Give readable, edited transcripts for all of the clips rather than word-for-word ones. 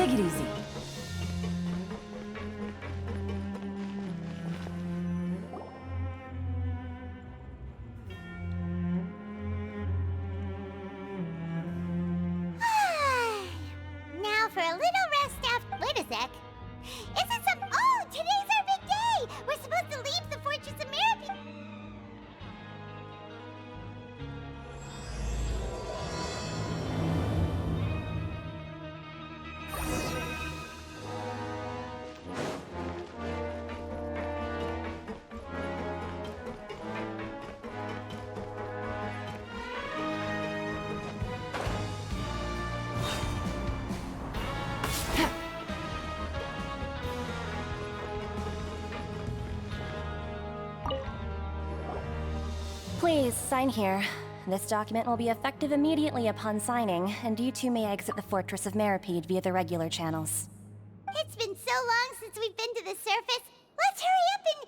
Take it easy. Now for a little rest after. Wait a sec. Is it some? Oh, today's our big day. We're supposed to leave the Fortress of Mirapi. Please, sign here. This document will be effective immediately upon signing, and you two may exit the Fortress of Meripede via the regular channels. It's been so long since we've been to the surface. Let's hurry up and.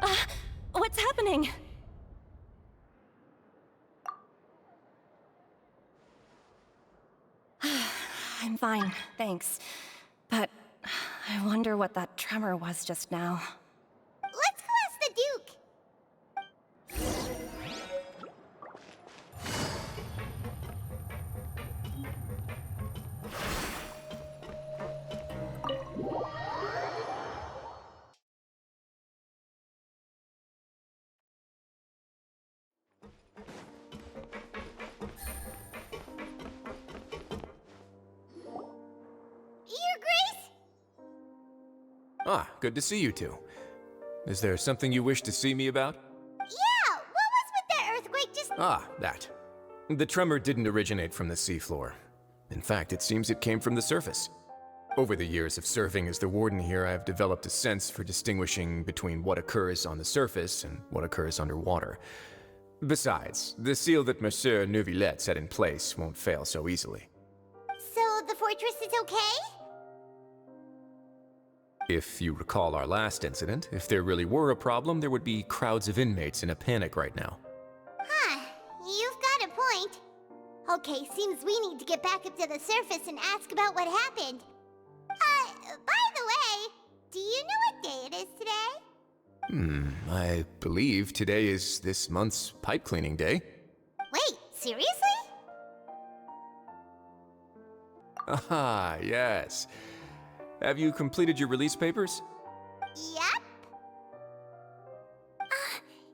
Huh? What's happening? I'm fine, thanks. But I wonder what that tremor was just now. Let's go ask the Duke. Your Grace? Ah, good to see you two. Is there something you wish to see me about? Yeah, what was with that earthquake just. Ah, that. The tremor didn't originate from the seafloor. In fact, it seems it came from the surface. Over the years of serving as the warden here, I've developed a sense for distinguishing between what occurs on the surface and what occurs underwater. Besides, the seal that Monsieur Neuvillette set in place won't fail so easily. So the fortress is okay? If you recall our last incident, if there really were a problem, there would be crowds of inmates in a panic right now. Huh, you've got a point. Okay, seems we need to get back up to the surface and ask about what happened. By the way, do you know what day it is today? I believe today is this month's pipe cleaning day. Wait, seriously? Ah, yes. Have you completed your release papers? Yep.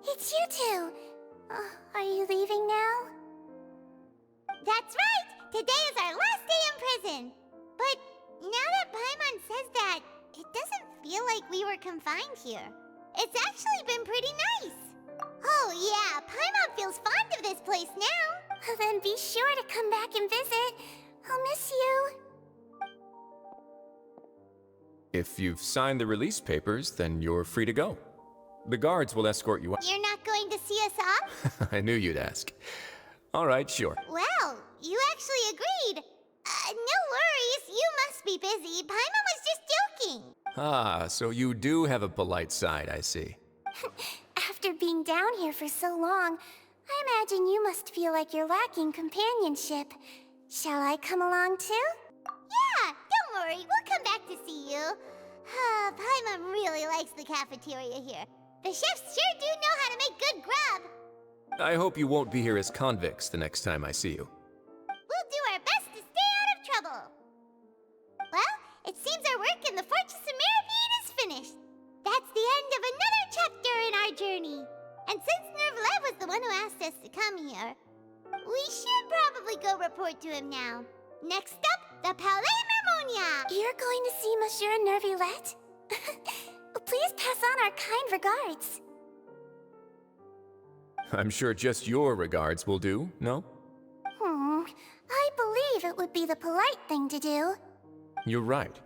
It's you two. Are you leaving now? That's right! Today is our last day in prison! But now that Paimon says that, it doesn't feel like we were confined here. It's actually been pretty nice. Oh yeah, Paimon feels fond of this place now. Then be sure to come back and visit. I'll miss you. If you've signed the release papers, then you're free to go. The guards will escort you out. You're not going to see us off? I knew you'd ask. All right, sure. Well, you actually agreed. No worries, you must be busy. Paimon was just joking. Ah, so you do have a polite side, I see. After being down here for so long, I imagine you must feel like you're lacking companionship. Shall I come along too? Yeah, don't worry, we'll come back to see you. Paimon really likes the cafeteria here. The chefs sure do know how to make good grub. I hope you won't be here as convicts the next time I see you. We'll do our best to stay out of trouble. Well, it seems our work in the Fortress of Meripede is finished. That's the end of another chapter in our journey. And since Neuvillette was the one who asked us to come here, we should probably go report to him now. Next up, the Palais Mermonia! You're going to see Monsieur Neuvillette? Please pass on our kind regards. I'm sure just your regards will do, no? I believe it would be the polite thing to do. You're right.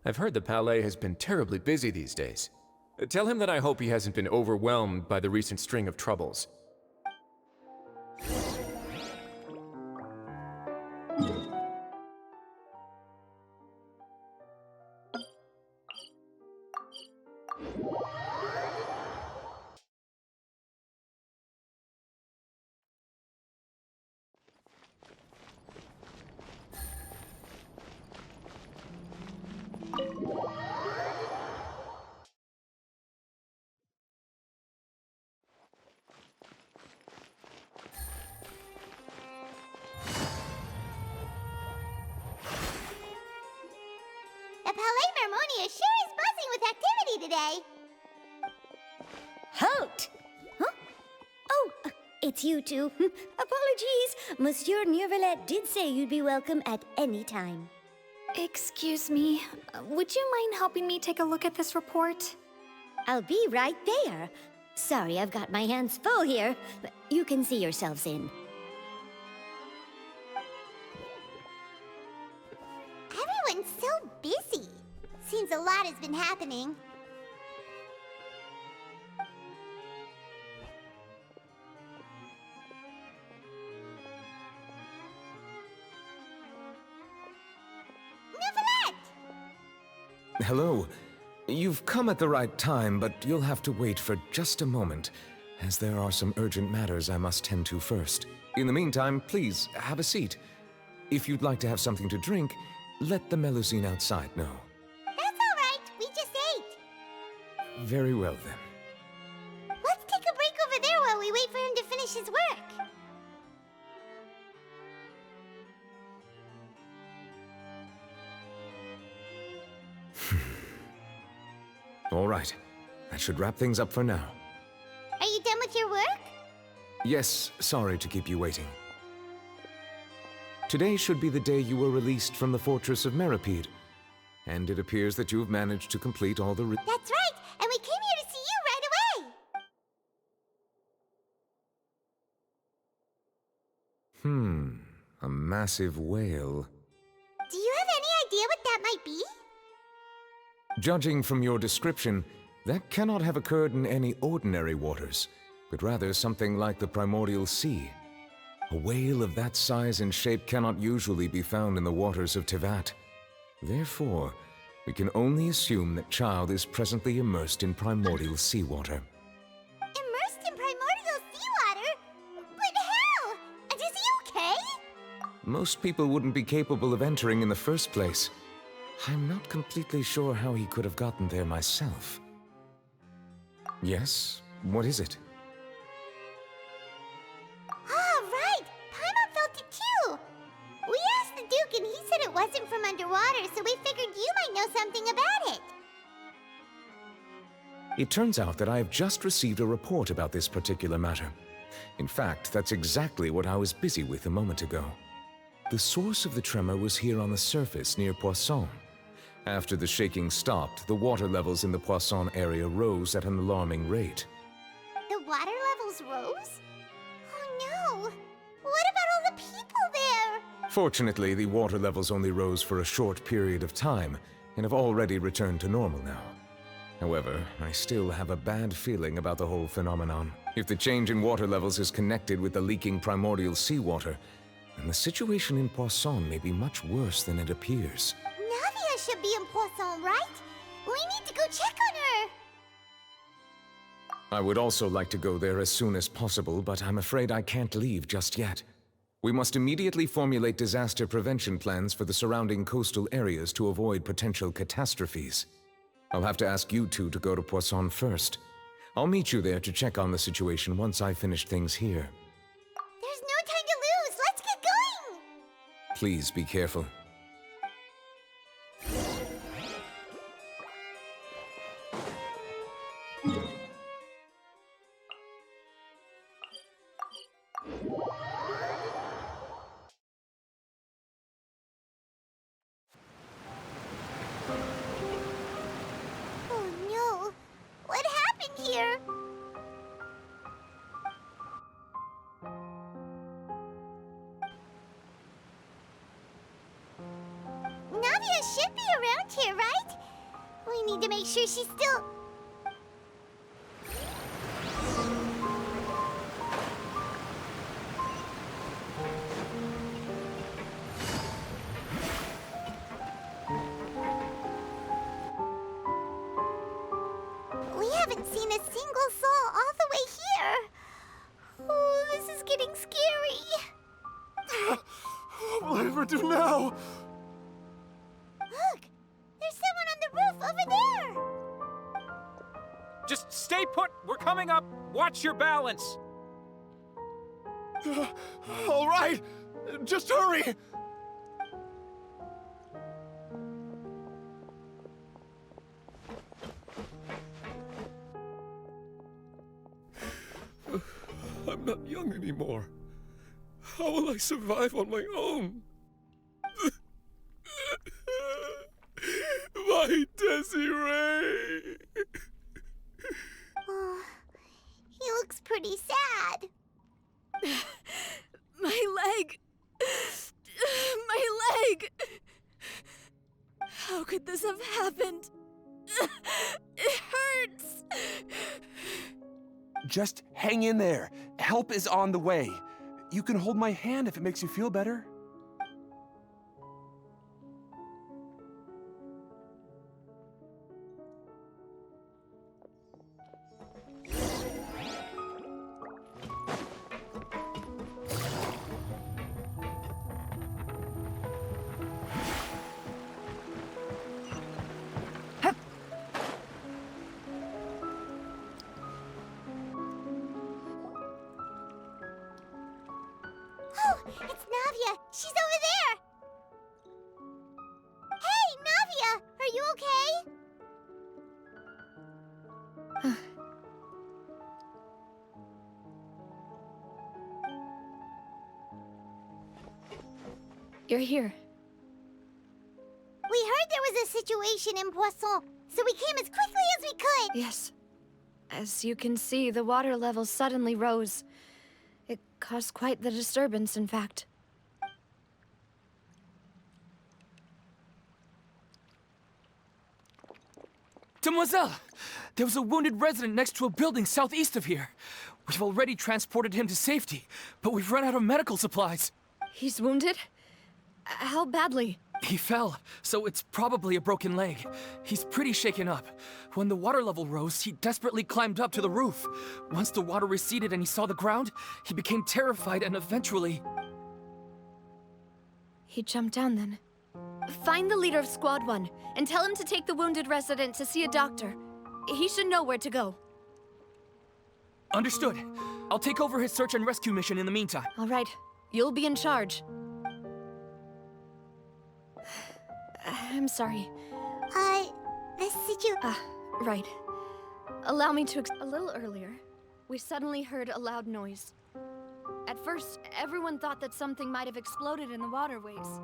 I've heard the Palais has been terribly busy these days. Tell him that I hope he hasn't been overwhelmed by the recent string of troubles. Flame Harmonia sure is buzzing with activity today. Halt! Huh? Oh, it's you two. Apologies. Monsieur Neuvillette did say you'd be welcome at any time. Excuse me, would you mind helping me take a look at this report? I'll be right there. Sorry, I've got my hands full here. You can see yourselves in. Everyone's so busy. Seems a lot has been happening. Neuvillette! Hello. You've come at the right time, but you'll have to wait for just a moment, as there are some urgent matters I must tend to first. In the meantime, please, have a seat. If you'd like to have something to drink, let the Melusine outside know. That's all right. We just ate. Very well, then. Let's take a break over there while we wait for him to finish his work. All right. That should wrap things up for now. Are you done with your work? Yes, sorry to keep you waiting. Today should be the day you were released from the Fortress of Meripede, and it appears that you have managed to complete all the That's right, and we came here to see you right away. A massive whale. Do you have any idea what that might be? Judging from your description, that cannot have occurred in any ordinary waters, but rather something like the primordial sea. A whale of that size and shape cannot usually be found in the waters of Tevat. Therefore, we can only assume that Child is presently immersed in primordial seawater. Immersed in primordial seawater? But how? And is he okay? Most people wouldn't be capable of entering in the first place. I'm not completely sure how he could have gotten there myself. Yes? What is it? Ah, right! Paimon felt it too! We asked the Duke and he said it wasn't from underwater, so we figured you might know something about it. It turns out that I have just received a report about this particular matter. In fact, that's exactly what I was busy with a moment ago. The source of the tremor was here on the surface near Poisson. After the shaking stopped, the water levels in the Poisson area rose at an alarming rate. The water levels rose? Oh no! What about all the people there? Fortunately, the water levels only rose for a short period of time, and have already returned to normal now. However, I still have a bad feeling about the whole phenomenon. If the change in water levels is connected with the leaking primordial seawater, then the situation in Poisson may be much worse than it appears. Navia should be in Poisson, right? We need to go check on her! I would also like to go there as soon as possible, but I'm afraid I can't leave just yet. We must immediately formulate disaster prevention plans for the surrounding coastal areas to avoid potential catastrophes. I'll have to ask you two to go to Poisson first. I'll meet you there to check on the situation once I finish things here. There's no time to lose! Let's get going! Please be careful. Oh no! What happened here? Navia should be around here, right? We need to make sure she's still... We haven't seen a single soul all the way here. Oh, this is getting scary. What will I ever do now? Look, there's someone on the roof over there. Just stay put! We're coming up! Watch your balance! All right, just hurry! young anymore. How will I survive on my own? My Desiree! Oh, he looks pretty sad. My leg! My leg! How could this have happened? It hurts! Just hang in there. Help is on the way. You can hold my hand if it makes you feel better. Oh, it's Navia! She's over there! Hey, Navia! Are you okay? You're here. We heard there was a situation in Poisson, so we came as quickly as we could! Yes. As you can see, the water level suddenly rose. It caused quite the disturbance, in fact. Demoiselle! There was a wounded resident next to a building southeast of here. We've already transported him to safety, but we've run out of medical supplies. He's wounded? How badly? He fell, so it's probably a broken leg. He's pretty shaken up. When the water level rose, he desperately climbed up to the roof. Once the water receded and he saw the ground, he became terrified and eventually... He jumped down then. Find the leader of Squad 1 and tell him to take the wounded resident to see a doctor. He should know where to go. Understood. I'll take over his search and rescue mission in the meantime. All right. You'll be in charge. I'm sorry. Right. Allow me to a little earlier, we suddenly heard a loud noise. At first, everyone thought that something might have exploded in the waterways.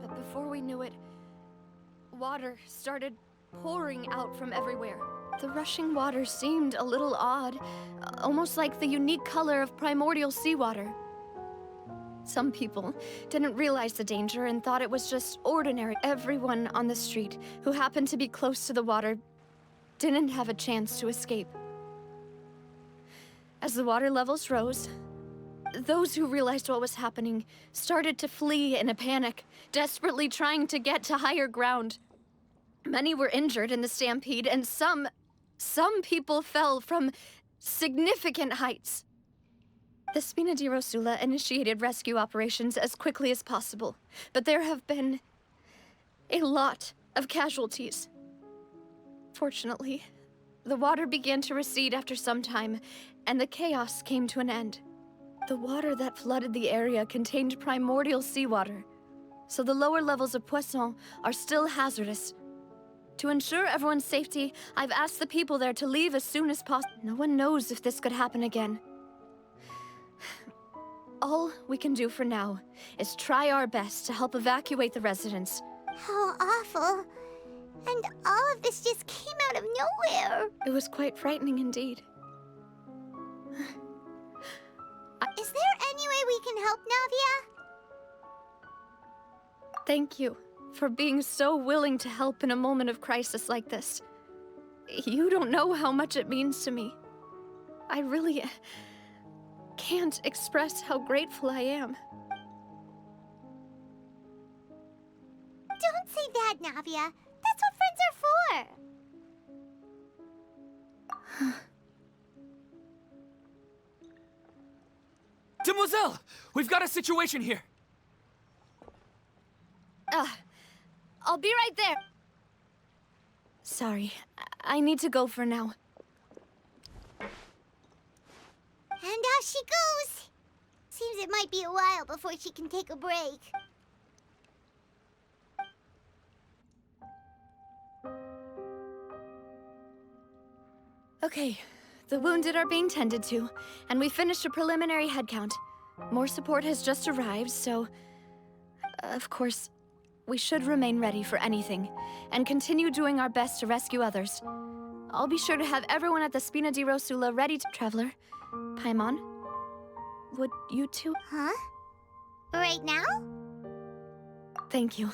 But before we knew it, water started pouring out from everywhere. The rushing water seemed a little odd, almost like the unique color of primordial seawater. Some people didn't realize the danger and thought it was just ordinary. Everyone on the street who happened to be close to the water didn't have a chance to escape. As the water levels rose, those who realized what was happening started to flee in a panic, desperately trying to get to higher ground. Many were injured in the stampede, and some people fell from significant heights. The Spina di Rosula initiated rescue operations as quickly as possible, but there have been a lot of casualties. Fortunately, the water began to recede after some time, and the chaos came to an end. The water that flooded the area contained primordial seawater, so the lower levels of Poisson are still hazardous. To ensure everyone's safety, I've asked the people there to leave as soon as possible. No one knows if this could happen again. All we can do for now is try our best to help evacuate the residents. How awful. And all of this just came out of nowhere. It was quite frightening indeed. Is there any way we can help, Navia? Thank you for being so willing to help in a moment of crisis like this. You don't know how much it means to me. I really can't express how grateful I am. Don't say that, Navia. That's what friends are for. Demoiselle! We've got a situation here! I'll be right there. Sorry, I need to go for now. And out she goes. Seems it might be a while before she can take a break. Okay, The wounded are being tended to, and we finished a preliminary head count. More support has just arrived, so... Of course, we should remain ready for anything, and continue doing our best to rescue others. I'll be sure to have everyone at the Spina di Rosula ready to... Traveler, Paimon, would you two... Huh? Right now? Thank you.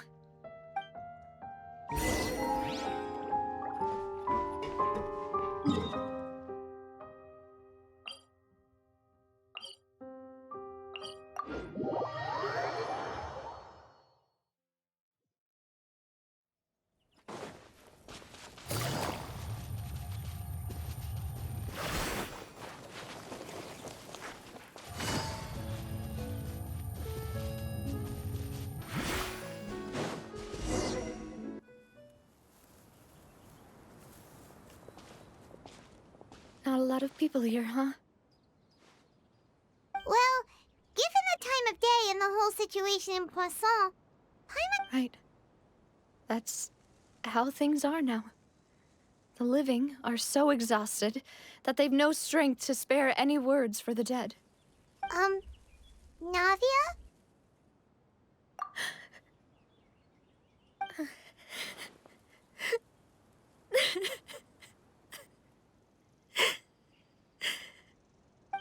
Not a lot of people here, huh? Well, given the time of day and the whole situation in Poisson, Right. That's how things are now. The living are so exhausted that they've no strength to spare any words for the dead. Navia?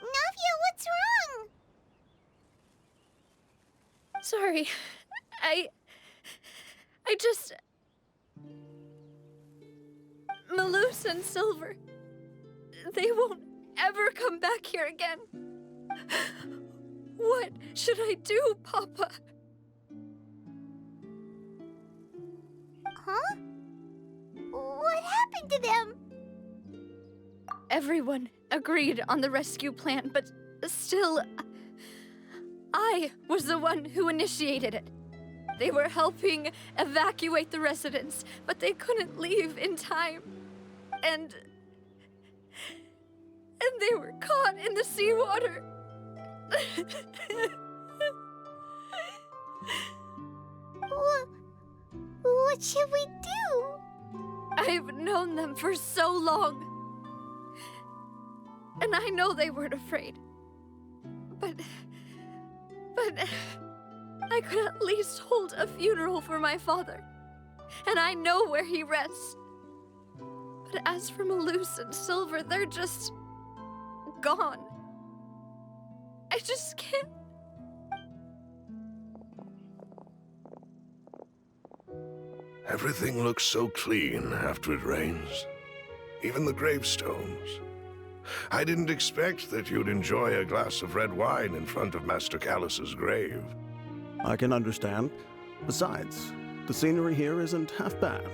Navia, what's wrong? Sorry. I just... Malus and Silver... They won't ever come back here again. What should I do, Papa? Huh? What happened to them? Everyone agreed on the rescue plan, but still... I was the one who initiated it. They were helping evacuate the residents, but they couldn't leave in time. And they were caught in the seawater. What should we do? I've known them for so long. And I know they weren't afraid. But I could at least hold a funeral for my father. And I know where he rests. But as for Malus and Silver, they're just... gone. I just can't... Everything looks so clean after it rains. Even the gravestones. I didn't expect that you'd enjoy a glass of red wine in front of Master Callus's grave. I can understand. Besides, the scenery here isn't half bad.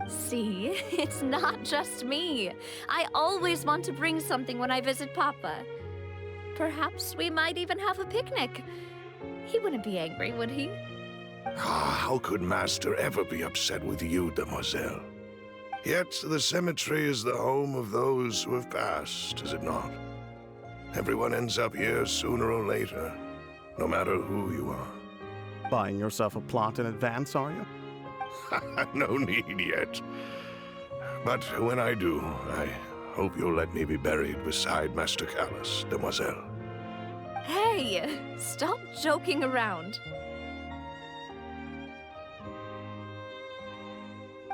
See, it's not just me. I always want to bring something when I visit Papa. Perhaps we might even have a picnic. He wouldn't be angry, would he? How could Master ever be upset with you, demoiselle? Yet the cemetery is the home of those who have passed, is it not? Everyone ends up here sooner or later, no matter who you are. Buying yourself a plot in advance, are you? No need yet. But when I do, I hope you'll let me be buried beside Master Callus, demoiselle. Hey, stop joking around.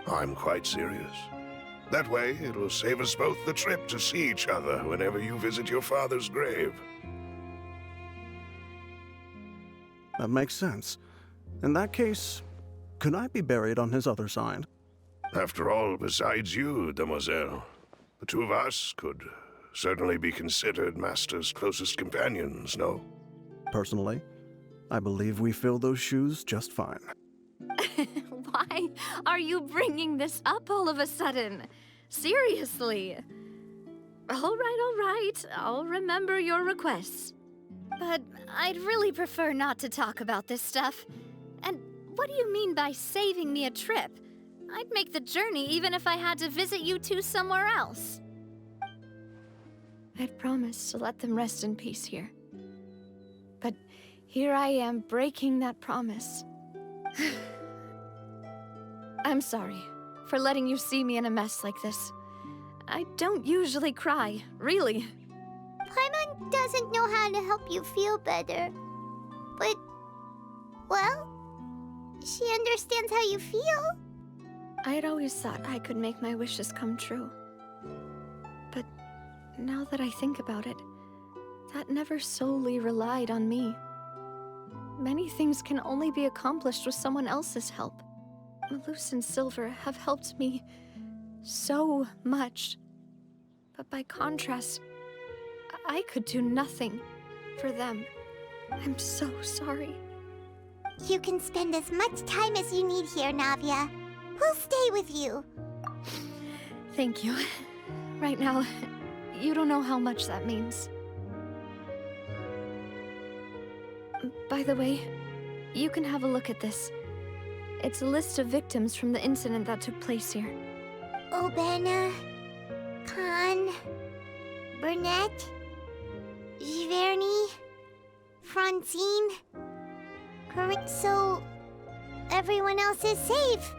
I'm quite serious. That way, it'll save us both the trip to see each other whenever you visit your father's grave. That makes sense. In that case, could I be buried on his other side? After all, besides you, demoiselle, the two of us could certainly be considered Master's closest companions, no? Personally, I believe we fill those shoes just fine. Why are you bringing this up all of a sudden? Seriously. All right. I'll remember your requests. But I'd really prefer not to talk about this stuff. And what do you mean by saving me a trip? I'd make the journey even if I had to visit you two somewhere else. I'd promised to let them rest in peace here. But here I am breaking that promise. I'm sorry for letting you see me in a mess like this. I don't usually cry, really. Paimon doesn't know how to help you feel better. But, well, she understands how you feel. I had always thought I could make my wishes come true. But now that I think about it, that never solely relied on me. Many things can only be accomplished with someone else's help. Malus and Silver have helped me so much. But by contrast, I could do nothing for them. I'm so sorry. You can spend as much time as you need here, Navia. We'll stay with you. Thank you. Right now, you don't know how much that means. By the way, you can have a look at this. It's a list of victims from the incident that took place here. Obena, Khan, Burnett, Giverny, Francine. So, everyone else is safe.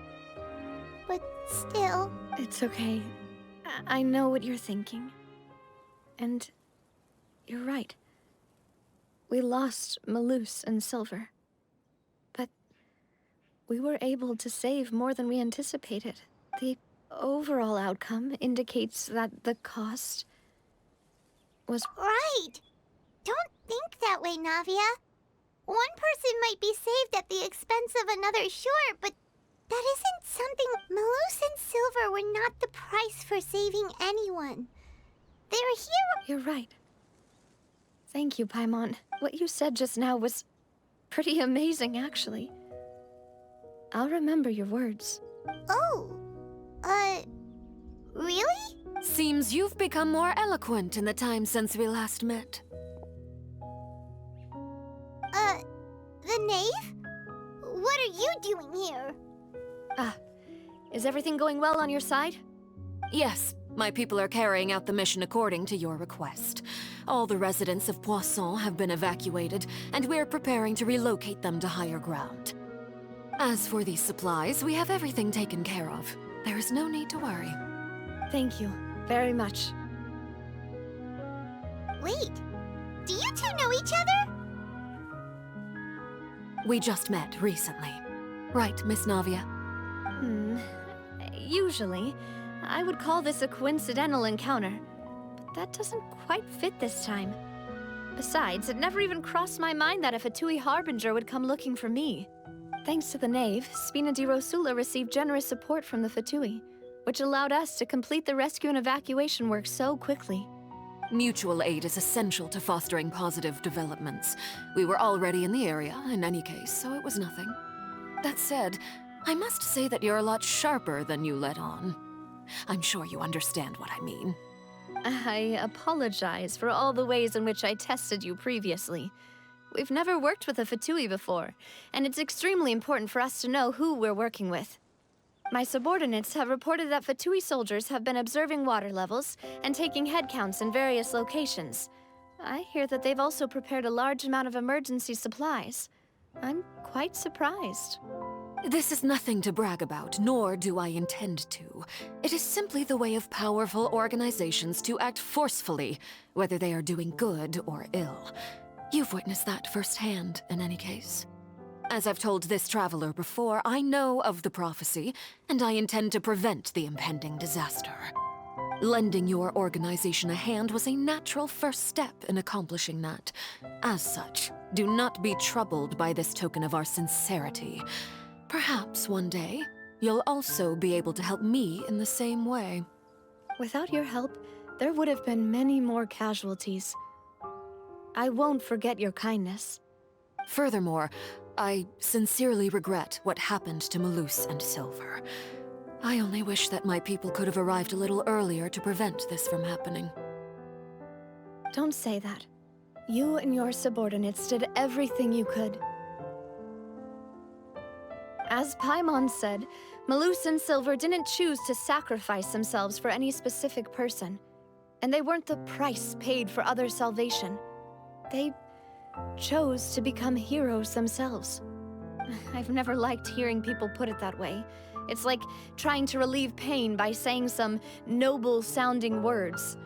But still... It's okay. I know what you're thinking. And you're right. We lost Malus and Silver. But we were able to save more than we anticipated. The overall outcome indicates that the cost was... Right! Don't think that way, Navia. One person might be saved at the expense of another, sure, but that isn't something... Malus and Silver were not the price for saving anyone. They're here... You're right. Thank you, Paimon. What you said just now was pretty amazing, actually. I'll remember your words. Oh, really? Seems you've become more eloquent in the time since we last met. The knave? What are you doing here? Is everything going well on your side? Yes, my people are carrying out the mission according to your request. All the residents of Poisson have been evacuated, and we're preparing to relocate them to higher ground. As for these supplies, we have everything taken care of. There is no need to worry. Thank you very much. Wait, do you two know each other? We just met recently. Right, Miss Navia? Usually, I would call this a coincidental encounter, but that doesn't quite fit this time. Besides, it never even crossed my mind that a Fatui Harbinger would come looking for me. Thanks to the Knave, Spina di Rosula received generous support from the Fatui, which allowed us to complete the rescue and evacuation work so quickly. Mutual aid is essential to fostering positive developments. We were already in the area, in any case, so it was nothing. That said, I must say that you're a lot sharper than you let on. I'm sure you understand what I mean. I apologize for all the ways in which I tested you previously. We've never worked with a Fatui before, and it's extremely important for us to know who we're working with. My subordinates have reported that Fatui soldiers have been observing water levels and taking head counts in various locations. I hear that they've also prepared a large amount of emergency supplies. I'm quite surprised. This is nothing to brag about, nor do I intend to. It is simply the way of powerful organizations to act forcefully, whether they are doing good or ill. You've witnessed that firsthand, in any case. As I've told this traveler before, I know of the prophecy, and I intend to prevent the impending disaster. Lending your organization a hand was a natural first step in accomplishing that. As such, do not be troubled by this token of our sincerity. Perhaps one day, you'll also be able to help me in the same way. Without your help, there would have been many more casualties. I won't forget your kindness. Furthermore, I sincerely regret what happened to Malus and Silver. I only wish that my people could have arrived a little earlier to prevent this from happening. Don't say that. You and your subordinates did everything you could. As Paimon said, Malus and Silver didn't choose to sacrifice themselves for any specific person, and they weren't the price paid for other salvation. They chose to become heroes themselves. I've never liked hearing people put it that way. It's like trying to relieve pain by saying some noble-sounding words.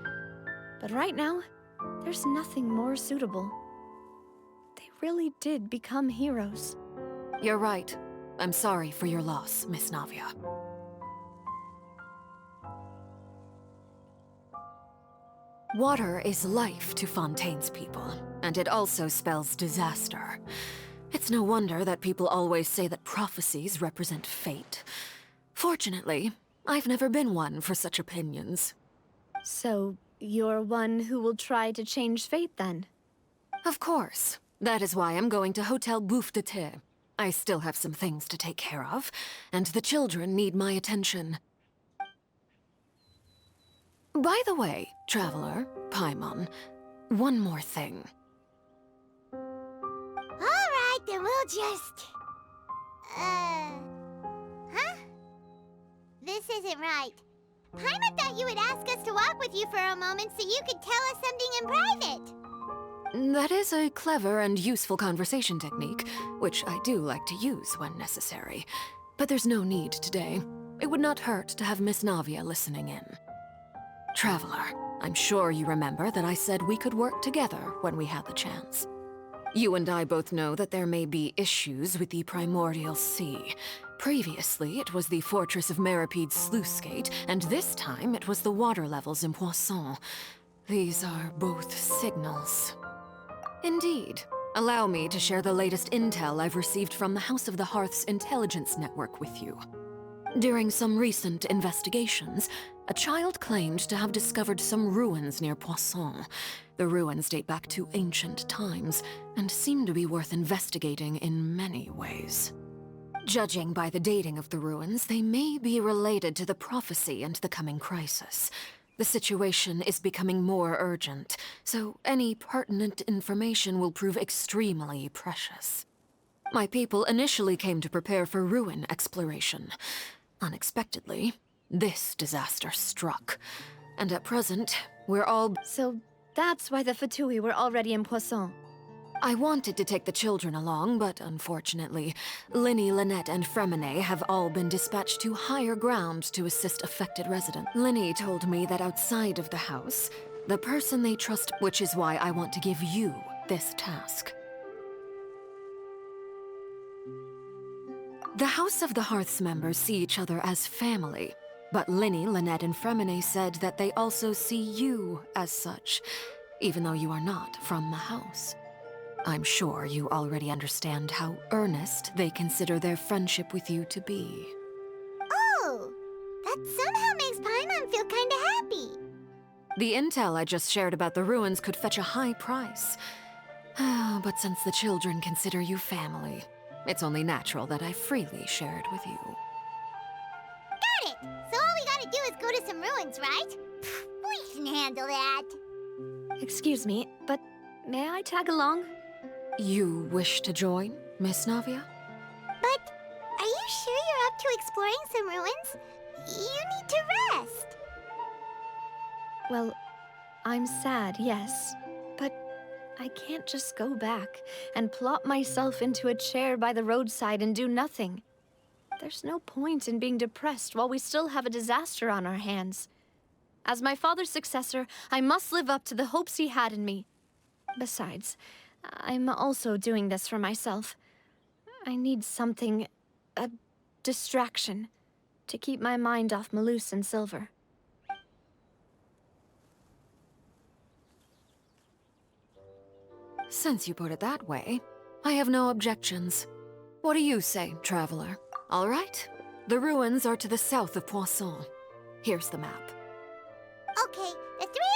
But right now, there's nothing more suitable. They really did become heroes. You're right. I'm sorry for your loss, Miss Navia. Water is life to Fontaine's people, and it also spells disaster. It's no wonder that people always say that prophecies represent fate. Fortunately, I've never been one for such opinions. So, you're one who will try to change fate, then? Of course. That is why I'm going to Hotel Bouffe de Thé. I still have some things to take care of, and the children need my attention. By the way, Traveler, Paimon, one more thing. Alright, then we'll just... Huh? This isn't right. Paimon thought you would ask us to walk with you for a moment so you could tell us something in private. That is a clever and useful conversation technique, which I do like to use when necessary. But there's no need today. It would not hurt to have Miss Navia listening in. Traveler, I'm sure you remember that I said we could work together when we had the chance. You and I both know that there may be issues with the Primordial Sea. Previously, it was the fortress of Meripede's sluice gate, and this time it was the water levels in Poisson. These are both signals. Indeed. Allow me to share the latest intel I've received from the House of the Hearth's intelligence network with you. During some recent investigations, a child claimed to have discovered some ruins near Poisson. The ruins date back to ancient times, and seem to be worth investigating in many ways. Judging by the dating of the ruins, they may be related to the prophecy and the coming crisis. The situation is becoming more urgent, so any pertinent information will prove extremely precious. My people initially came to prepare for ruin exploration. Unexpectedly, this disaster struck. And at present, we're all... So that's why the Fatui were already in Poisson. I wanted to take the children along, but unfortunately, Linny, Lynette, and Fremine have all been dispatched to higher ground to assist affected residents. Linny told me that outside of the house, the person they trust, which is why I want to give you this task. The House of the Hearth's members see each other as family, but Linny, Lynette, and Fremine said that they also see you as such, even though you are not from the house. I'm sure you already understand how earnest they consider their friendship with you to be. Oh, that somehow makes Paimon feel kinda happy. The intel I just shared about the ruins could fetch a high price. But since the children consider you family, it's only natural that I freely share it with you. Got it! So all we gotta do is go to some ruins, right? We can handle that. Excuse me, but may I tag along? You wish to join, Miss Navia? But are you sure you're up to exploring some ruins? You need to rest. Well, I'm sad, yes. But I can't just go back and plop myself into a chair by the roadside and do nothing. There's no point in being depressed while we still have a disaster on our hands. As my father's successor, I must live up to the hopes he had in me. Besides, I'm also doing this for myself. I need something, a distraction, to keep my mind off Malus and Silver. Since you put it that way, I have no objections. What do you say, Traveler? All right. The ruins are to the south of Poisson. Here's the map. Okay, the three